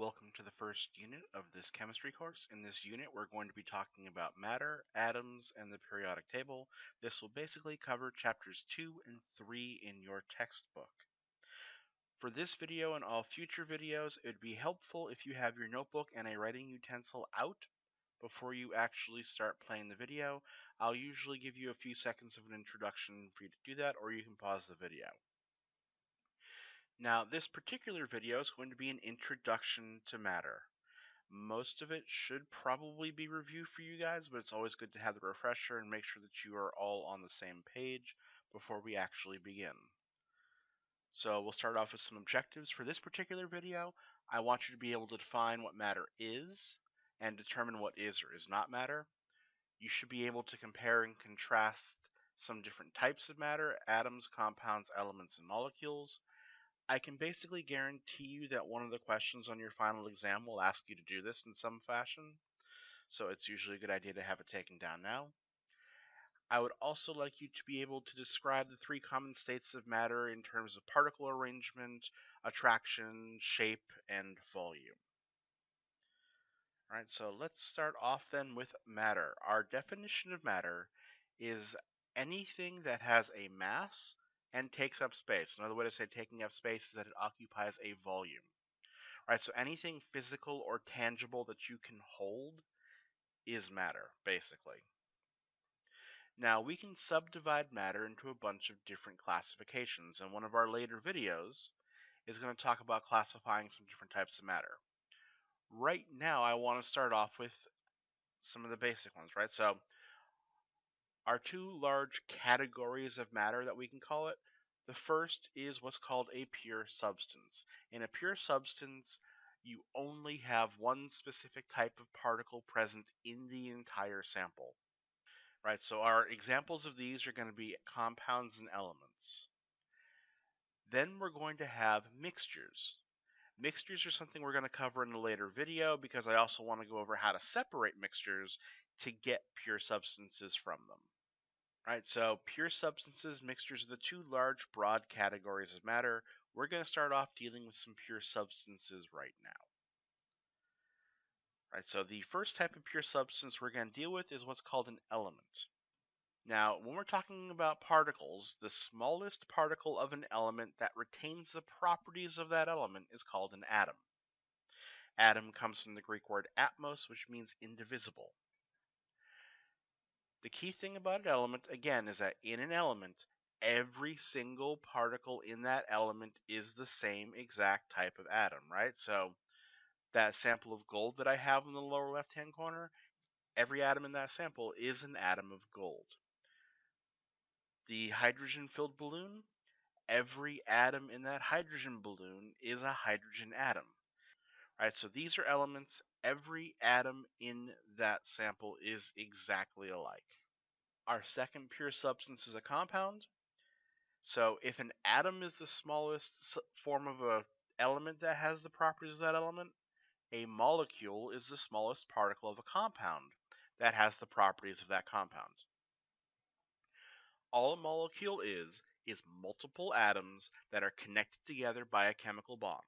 Welcome to the first unit of this chemistry course. In this unit, we're going to be talking about matter, atoms, and the periodic table. This will basically cover chapters 2 and 3 in your textbook. For this video and all future videos, it would be helpful if you have your notebook and a writing utensil out before you actually start playing the video. I'll usually give you a few seconds of an introduction for you to do that, or you can pause the video. Now, this particular video is going to be an introduction to matter. Most of it should probably be review for you guys, but it's always good to have the refresher and make sure that you are all on the same page before we actually begin. So we'll start off with some objectives. For this particular video, I want you to be able to define what matter is and determine what is or is not matter. You should be able to compare and contrast some different types of matter: atoms, compounds, elements, and molecules. I can basically guarantee you that one of the questions on your final exam will ask you to do this in some fashion, so it's usually a good idea to have it taken down now. I would also like you to be able to describe the three common states of matter in terms of particle arrangement, attraction, shape, and volume. All right, so let's start off then with matter. Our definition of matter is anything that has a mass and takes up space. Another way to say taking up space is that it occupies a volume. All right, so anything physical or tangible that you can hold is matter, basically. Now, we can subdivide matter into a bunch of different classifications, and one of our later videos is going to talk about classifying some different types of matter. Right now, I want to start off with some of the basic ones, right? So, our two large categories of matter that we can call it. The first is what's called a pure substance. In a pure substance, you only have one specific type of particle present in the entire sample. Right, so our examples of these are going to be compounds and elements. Then we're going to have mixtures. Mixtures are something we're going to cover in a later video because I also want to go over how to separate mixtures to get pure substances from them. Right, so pure substances, mixtures are the two large, broad categories of matter. We're going to start off dealing with some pure substances right now. Right, so the first type of pure substance we're going to deal with is what's called an element. Now, when we're talking about particles, the smallest particle of an element that retains the properties of that element is called an atom. Atom comes from the Greek word atmos, which means indivisible. The key thing about an element, again, is that in an element, every single particle in that element is the same exact type of atom, right? So that sample of gold that I have in the lower left-hand corner, every atom in that sample is an atom of gold. The hydrogen-filled balloon, every atom in that hydrogen balloon is a hydrogen atom. Right, so these are elements. Every atom in that sample is exactly alike. Our second pure substance is a compound. So if an atom is the smallest form of an element that has the properties of that element, a molecule is the smallest particle of a compound that has the properties of that compound. All a molecule is multiple atoms that are connected together by a chemical bond.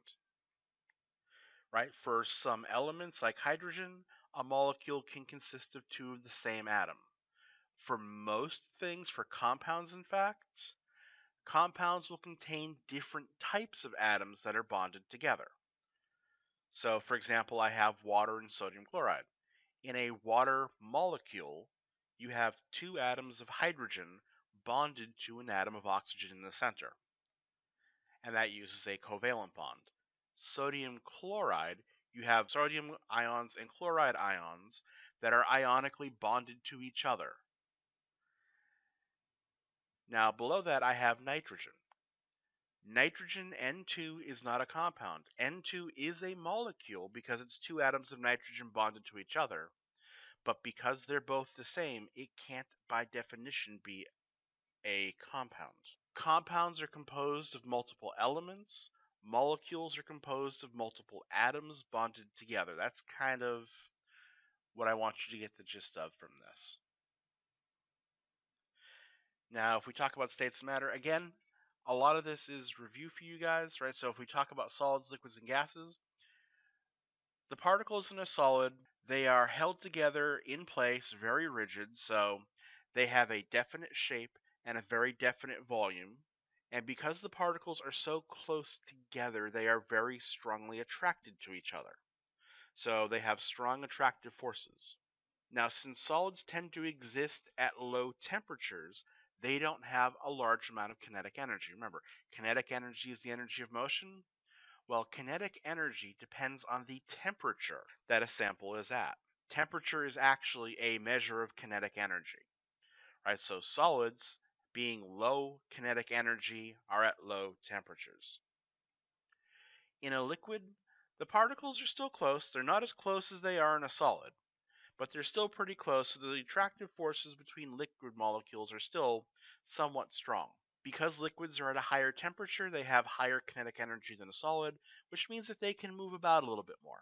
Right? For some elements like hydrogen, a molecule can consist of two of the same atom. For most things, for compounds in fact, compounds will contain different types of atoms that are bonded together. So, for example, I have water and sodium chloride. In a water molecule, you have two atoms of hydrogen bonded to an atom of oxygen in the center, and that uses a covalent bond. Sodium chloride, you have sodium ions and chloride ions that are ionically bonded to each other. Now, below that, I have nitrogen. Nitrogen, N2, is not a compound. N2 is a molecule because it's two atoms of nitrogen bonded to each other. But because they're both the same, it can't, by definition, be a compound. Compounds are composed of multiple elements. Molecules are composed of multiple atoms bonded together. That's kind of what I want you to get the gist of from this. Now, if we talk about states of matter, again, a lot of this is review for you guys, right? So if we talk about solids, liquids, and gases, The particles in a solid, they are held together in place, very rigid, so they have a definite shape and a very definite volume. And because the particles are so close together, they are very strongly attracted to each other. So they have strong attractive forces. Now, since solids tend to exist at low temperatures, they don't have a large amount of kinetic energy. Remember, kinetic energy is the energy of motion. Well, kinetic energy depends on the temperature that a sample is at. Temperature is actually a measure of kinetic energy, right? So solids, being low kinetic energy, are at low temperatures. In a liquid, the particles are still close. They're not as close as they are in a solid, but they're still pretty close, so the attractive forces between liquid molecules are still somewhat strong. Because liquids are at a higher temperature, they have higher kinetic energy than a solid, which means that they can move about a little bit more.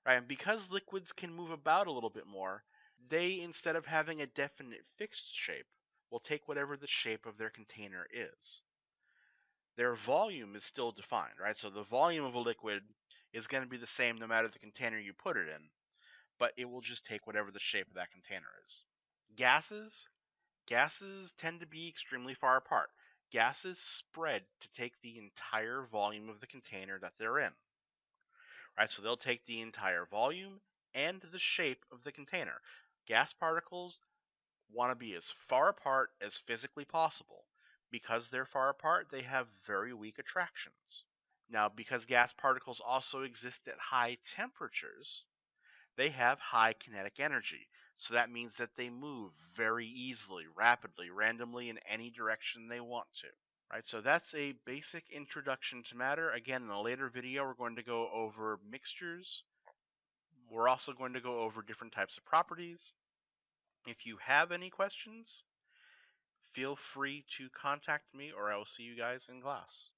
Right? And because liquids can move about a little bit more, they, instead of having a definite fixed shape, will take whatever the shape of their container is. Their volume is still defined, right? So the volume of a liquid is going to be the same no matter the container you put it in, but it will just take whatever the shape of that container is. Gases, gases tend to be extremely far apart. Gases spread to take the entire volume of the container that they're in. Right? So they'll take the entire volume and the shape of the container. Gas particles want to be as far apart as physically possible. Because they're far apart, they have very weak attractions. Now, because gas particles also exist at high temperatures, they have high kinetic energy. So that means that they move very easily, rapidly, randomly in any direction they want to. Right, so that's a basic introduction to matter. Again, in a later video, we're going to go over mixtures. We're also going to go over different types of properties. If you have any questions, feel free to contact me or I will see you guys in class.